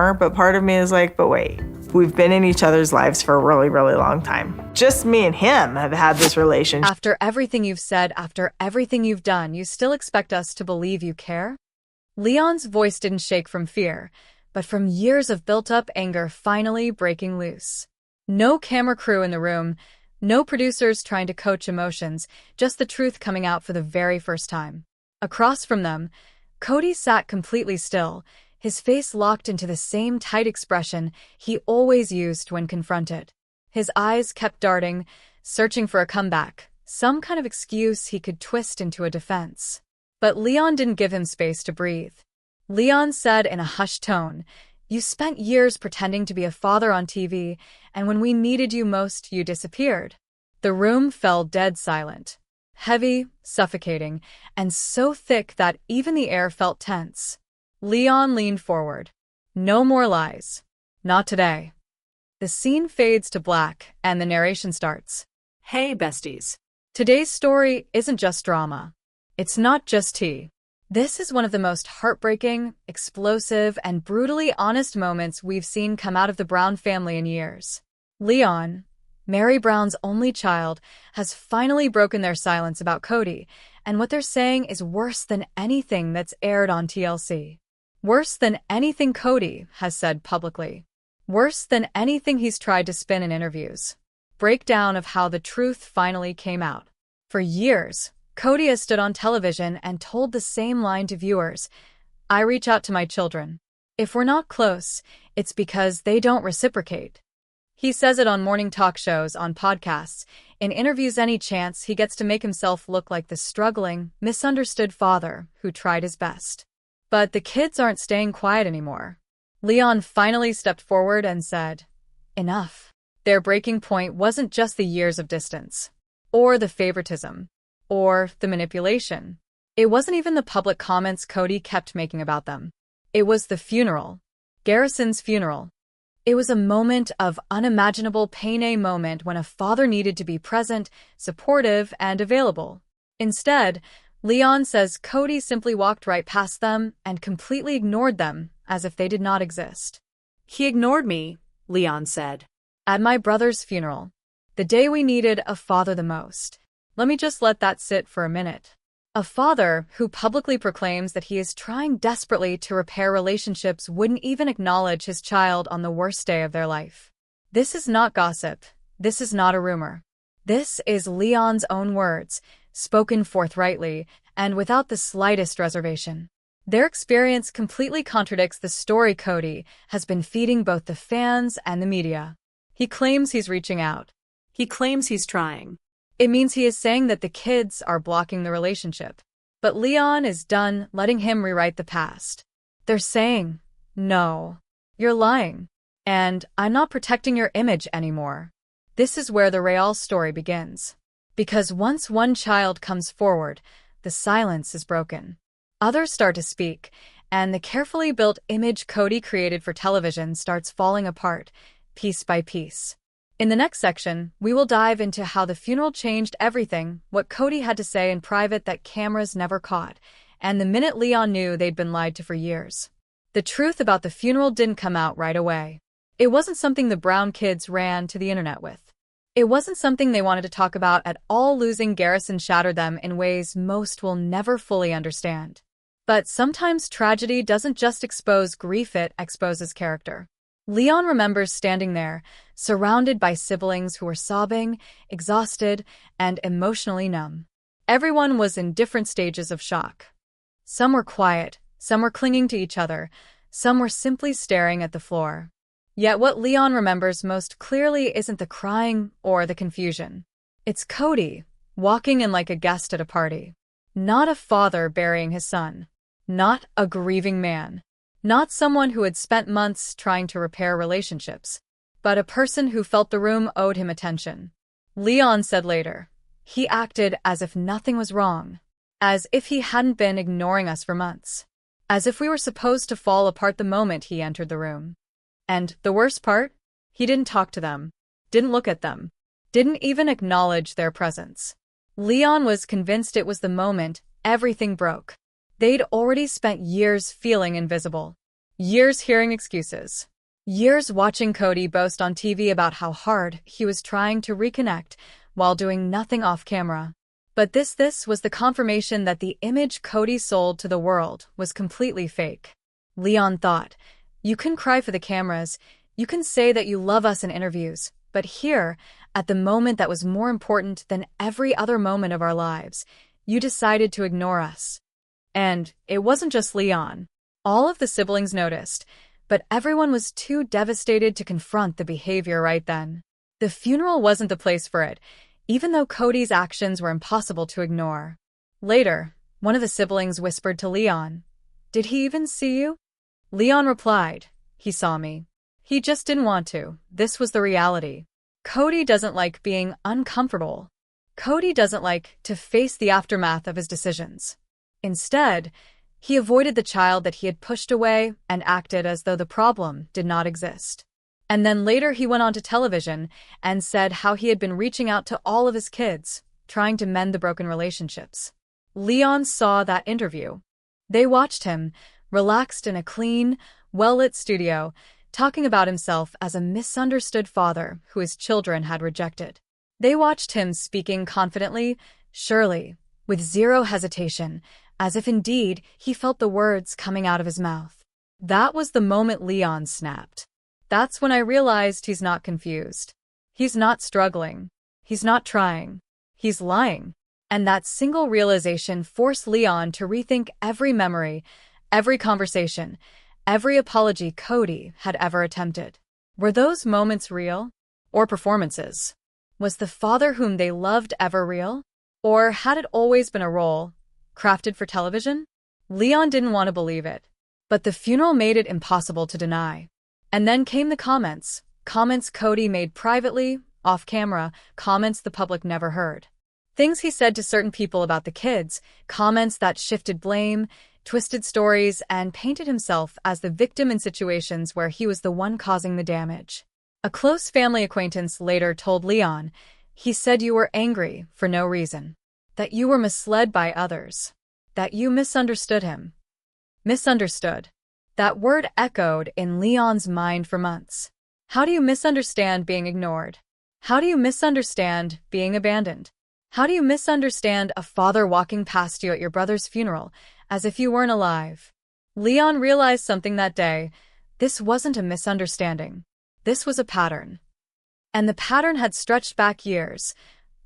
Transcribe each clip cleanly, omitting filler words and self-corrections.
But part of me is like, but wait, we've been in each other's lives for a really, really long time. Just me and him have had this relationship. After everything you've said, after everything you've done, you still expect us to believe you care? Leon's voice didn't shake from fear, but from years of built-up anger finally breaking loose. No camera crew in the room, no producers trying to coach emotions, just the truth coming out for the very first time. Across from them, Kody sat completely still, his face locked into the same tight expression he always used when confronted. His eyes kept darting, searching for a comeback, some kind of excuse he could twist into a defense. But Leon didn't give him space to breathe. Leon said in a hushed tone, "You spent years pretending to be a father on TV, and when we needed you most, you disappeared." The room fell dead silent. Heavy, suffocating, and so thick that even the air felt tense. Leon leaned forward. "No more lies. Not today." The scene fades to black, and the narration starts. Hey, besties. Today's story isn't just drama. It's not just tea. This is one of the most heartbreaking, explosive, and brutally honest moments we've seen come out of the Brown family in years. Leon, Meri Brown's only child, has finally broken their silence about Kody, and what they're saying is worse than anything that's aired on TLC. Worse than anything Kody has said publicly. Worse than anything he's tried to spin in interviews. Breakdown of how the truth finally came out. For years, Kody has stood on television and told the same line to viewers: "I reach out to my children. If we're not close, it's because they don't reciprocate." He says it on morning talk shows, on podcasts, in interviews any chance he gets to make himself look like the struggling, misunderstood father who tried his best. But the kids aren't staying quiet anymore. Leon finally stepped forward and said, "Enough." Their breaking point wasn't just the years of distance, or the favoritism, or the manipulation. It wasn't even the public comments Kody kept making about them. It was the funeral. Garrison's funeral. It was a moment of unimaginable pain, a moment when a father needed to be present, supportive, and available. Instead, Leon says Kody simply walked right past them and completely ignored them, as if they did not exist. He ignored me, Leon said. At my brother's funeral. The day we needed a father the most. Let me just let that sit for a minute. A father who publicly proclaims that he is trying desperately to repair relationships wouldn't even acknowledge his child on the worst day of their life. This is not gossip. This is not a rumor. This is Leon's own words, spoken forthrightly and without the slightest reservation. Their experience completely contradicts the story Kody has been feeding both the fans and the media. He claims he's reaching out. He claims he's trying. It means he is saying that the kids are blocking the relationship. But Leon is done letting him rewrite the past. They're saying, "No, you're lying. And I'm not protecting your image anymore." This is where the real story begins. Because once one child comes forward, the silence is broken. Others start to speak, and the carefully built image Kody created for television starts falling apart, piece by piece. In the next section, we will dive into how the funeral changed everything, what Kody had to say in private that cameras never caught, and the minute Leon knew they'd been lied to for years. The truth about the funeral didn't come out right away. It wasn't something the Brown kids ran to the internet with. It wasn't something they wanted to talk about at all. Losing Garrison shattered them in ways most will never fully understand. But sometimes tragedy doesn't just expose grief, it exposes character. Leon remembers standing there, surrounded by siblings who were sobbing, exhausted, and emotionally numb. Everyone was in different stages of shock. Some were quiet, some were clinging to each other, some were simply staring at the floor. Yet what Leon remembers most clearly isn't the crying or the confusion. It's Kody, walking in like a guest at a party. Not a father burying his son. Not a grieving man. Not someone who had spent months trying to repair relationships, but a person who felt the room owed him attention. Leon said later, "He acted as if nothing was wrong, as if he hadn't been ignoring us for months, as if we were supposed to fall apart the moment he entered the room. And the worst part? He didn't talk to them, didn't look at them, didn't even acknowledge their presence." Leon was convinced it was the moment everything broke. They'd already spent years feeling invisible. Years hearing excuses. Years watching Kody boast on TV about how hard he was trying to reconnect while doing nothing off camera. But this was the confirmation that the image Kody sold to the world was completely fake. Leon thought, you can cry for the cameras, you can say that you love us in interviews, but here, at the moment that was more important than every other moment of our lives, you decided to ignore us. And it wasn't just Leon. All of the siblings noticed, but everyone was too devastated to confront the behavior right then. The funeral wasn't the place for it, even though Kody's actions were impossible to ignore. Later, one of the siblings whispered to Leon, "Did he even see you?" Leon replied, "He saw me. He just didn't want to." This was the reality. Kody doesn't like being uncomfortable. Kody doesn't like to face the aftermath of his decisions. Instead, he avoided the child that he had pushed away and acted as though the problem did not exist. And then later he went on to television and said how he had been reaching out to all of his kids, trying to mend the broken relationships. Leon saw that interview. They watched him, relaxed in a clean, well-lit studio, talking about himself as a misunderstood father who his children had rejected. They watched him speaking confidently, surely, with zero hesitation, as if indeed he felt the words coming out of his mouth. That was the moment Leon snapped. That's when I realized he's not confused. He's not struggling. He's not trying. He's lying. And that single realization forced Leon to rethink every memory, every conversation, every apology Kody had ever attempted. Were those moments real? Or performances? Was the father whom they loved ever real? Or had it always been a role, crafted for television? Leon didn't want to believe it. But the funeral made it impossible to deny. And then came the comments. Comments Kody made privately, off camera, comments the public never heard. Things he said to certain people about the kids, comments that shifted blame, twisted stories, and painted himself as the victim in situations where he was the one causing the damage. A close family acquaintance later told Leon, "He said you were angry for no reason. That you were misled by others. That you misunderstood him." Misunderstood. That word echoed in Leon's mind for months. How do you misunderstand being ignored? How do you misunderstand being abandoned? How do you misunderstand a father walking past you at your brother's funeral as if you weren't alive? Leon realized something that day. This wasn't a misunderstanding. This was a pattern. And the pattern had stretched back years,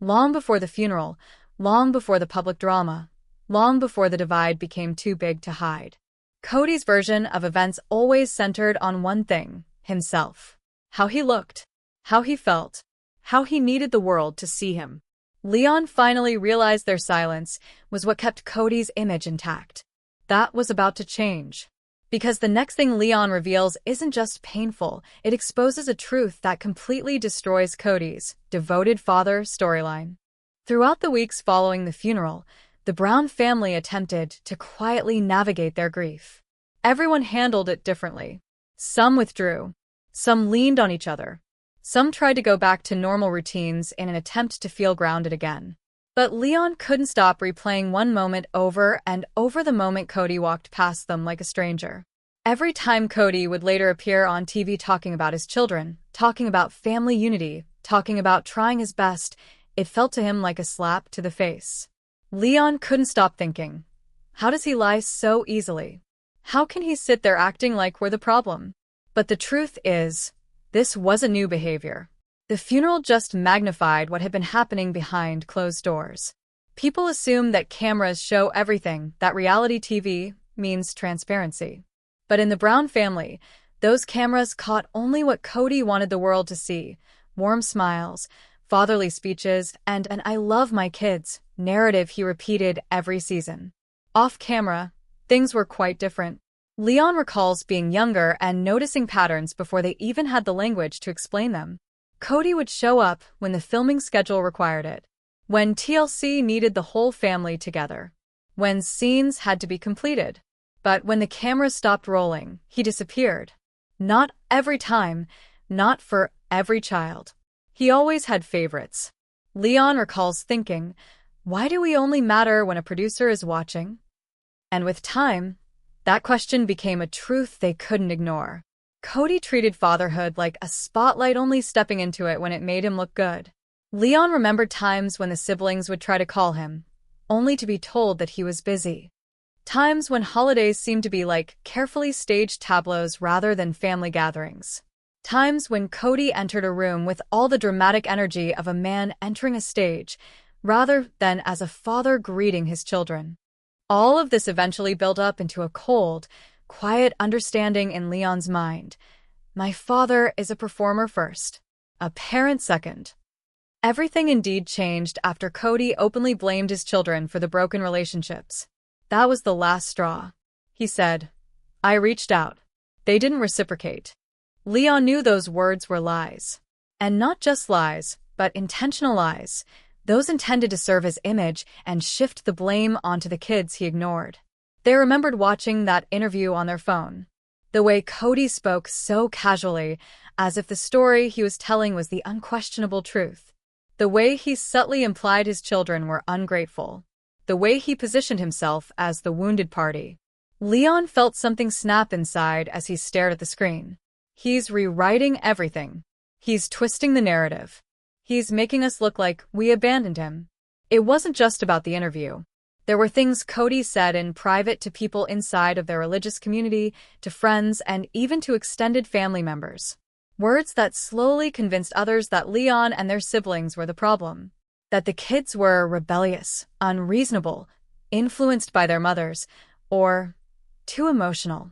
long before the funeral, long before the public drama, long before the divide became too big to hide. Kody's version of events always centered on one thing, himself. How he looked, how he felt, how he needed the world to see him. Leon finally realized their silence was what kept Kody's image intact. That was about to change. Because the next thing Leon reveals isn't just painful, it exposes a truth that completely destroys Kody's devoted father storyline. Throughout the weeks following the funeral, the Brown family attempted to quietly navigate their grief. Everyone handled it differently. Some withdrew. Some leaned on each other. Some tried to go back to normal routines in an attempt to feel grounded again. But Leon couldn't stop replaying one moment over and over, the moment Kody walked past them like a stranger. Every time Kody would later appear on TV talking about his children, talking about family unity, talking about trying his best, it felt to him like a slap to the face. Leon couldn't stop thinking, how does he lie so easily? How can he sit there acting like we're the problem? But the truth is, this wasn't new behavior. The funeral just magnified what had been happening behind closed doors. People assume that cameras show everything, that reality TV means transparency. But in the Brown family, those cameras caught only what Kody wanted the world to see: warm smiles, fatherly speeches, and an "I love my kids" narrative he repeated every season. Off camera, things were quite different. Leon recalls being younger and noticing patterns before they even had the language to explain them. Kody would show up when the filming schedule required it, when TLC needed the whole family together, when scenes had to be completed. But when the camera stopped rolling, he disappeared. Not every time, not for every child. He always had favorites. Leon recalls thinking, why do we only matter when a producer is watching? And with time, That question became a truth they couldn't ignore. Kody treated fatherhood like a spotlight, only stepping into it when it made him look good. Leon remembered times when the siblings would try to call him, only to be told that he was busy. Times when holidays seemed to be like carefully staged tableaus rather than family gatherings. Times when Kody entered a room with all the dramatic energy of a man entering a stage, rather than as a father greeting his children. All of this eventually built up into a cold, quiet understanding in Leon's mind. My father is a performer first, a parent second. Everything indeed changed after Kody openly blamed his children for the broken relationships. That was the last straw. He said, "I reached out. They didn't reciprocate." Leon knew those words were lies. And not just lies, but intentional lies. Those intended to serve his image and shift the blame onto the kids he ignored. They remembered watching that interview on their phone. The way Kody spoke so casually, as if the story he was telling was the unquestionable truth. The way he subtly implied his children were ungrateful. The way he positioned himself as the wounded party. Leon felt something snap inside as he stared at the screen. He's rewriting everything. He's twisting the narrative. He's making us look like we abandoned him. It wasn't just about the interview. There were things Kody said in private to people inside of their religious community, to friends, and even to extended family members. Words that slowly convinced others that Leon and their siblings were the problem. That the kids were rebellious, unreasonable, influenced by their mothers, or too emotional.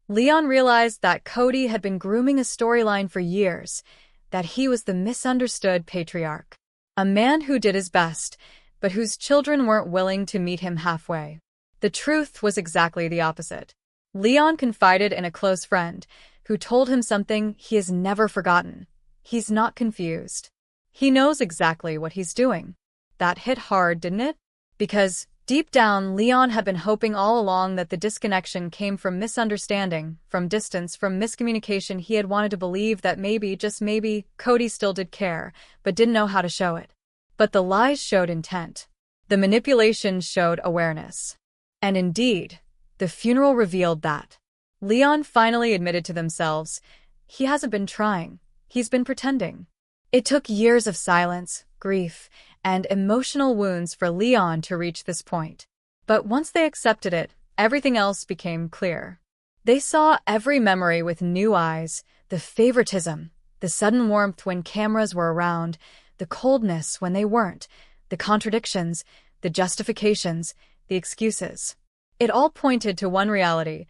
Leon realized that Kody had been grooming a storyline for years, that he was the misunderstood patriarch. A man who did his best, but whose children weren't willing to meet him halfway. The truth was exactly the opposite. Leon confided in a close friend, who told him something he has never forgotten. He's not confused. He knows exactly what he's doing. That hit hard, didn't it? Because deep down, Leon had been hoping all along that the disconnection came from misunderstanding, from distance, from miscommunication. He had wanted to believe that maybe, just maybe, Kody still did care, but didn't know how to show it. But the lies showed intent. The manipulation showed awareness. And indeed, the funeral revealed that. Leon finally admitted to themselves, he hasn't been trying, he's been pretending. It took years of silence, grief, and emotional wounds for Leon to reach this point. But once they accepted it, everything else became clear. They saw every memory with new eyes, the favoritism, the sudden warmth when cameras were around, the coldness when they weren't, the contradictions, the justifications, the excuses. It all pointed to one reality.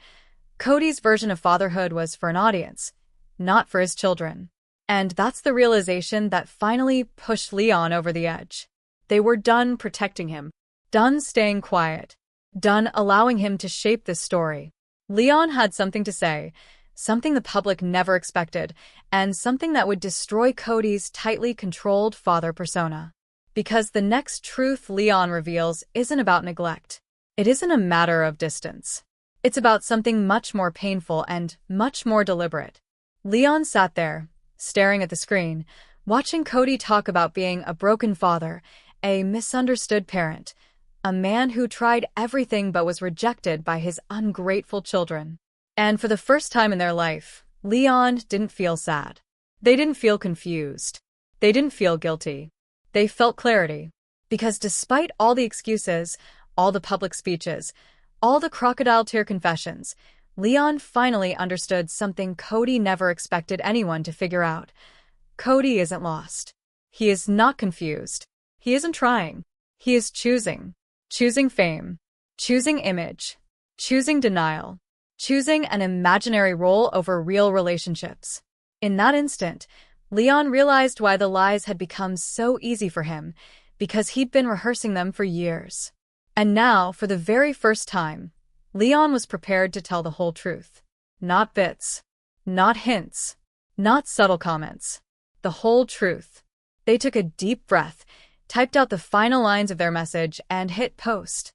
Kody's version of fatherhood was for an audience, not for his children. And that's the realization that finally pushed Leon over the edge. They were done protecting him, done staying quiet, done allowing him to shape this story. Leon had something to say, something the public never expected, and something that would destroy Kody's tightly controlled father persona. Because the next truth Leon reveals isn't about neglect. It isn't a matter of distance. It's about something much more painful and much more deliberate. Leon sat there, staring at the screen, watching Kody talk about being a broken father, a misunderstood parent, a man who tried everything but was rejected by his ungrateful children. And for the first time in their life, Leon didn't feel sad. They didn't feel confused. They didn't feel guilty. They felt clarity. Because despite all the excuses, all the public speeches, all the crocodile tear confessions, Leon finally understood something Kody never expected anyone to figure out. Kody isn't lost. He is not confused. He isn't trying. He is choosing. Choosing fame. Choosing image. Choosing denial. Choosing an imaginary role over real relationships. In that instant, Leon realized why the lies had become so easy for him, because he'd been rehearsing them for years. And now, for the very first time, Leon was prepared to tell the whole truth. Not bits. Not hints. Not subtle comments. The whole truth. They took a deep breath, typed out the final lines of their message, and hit post.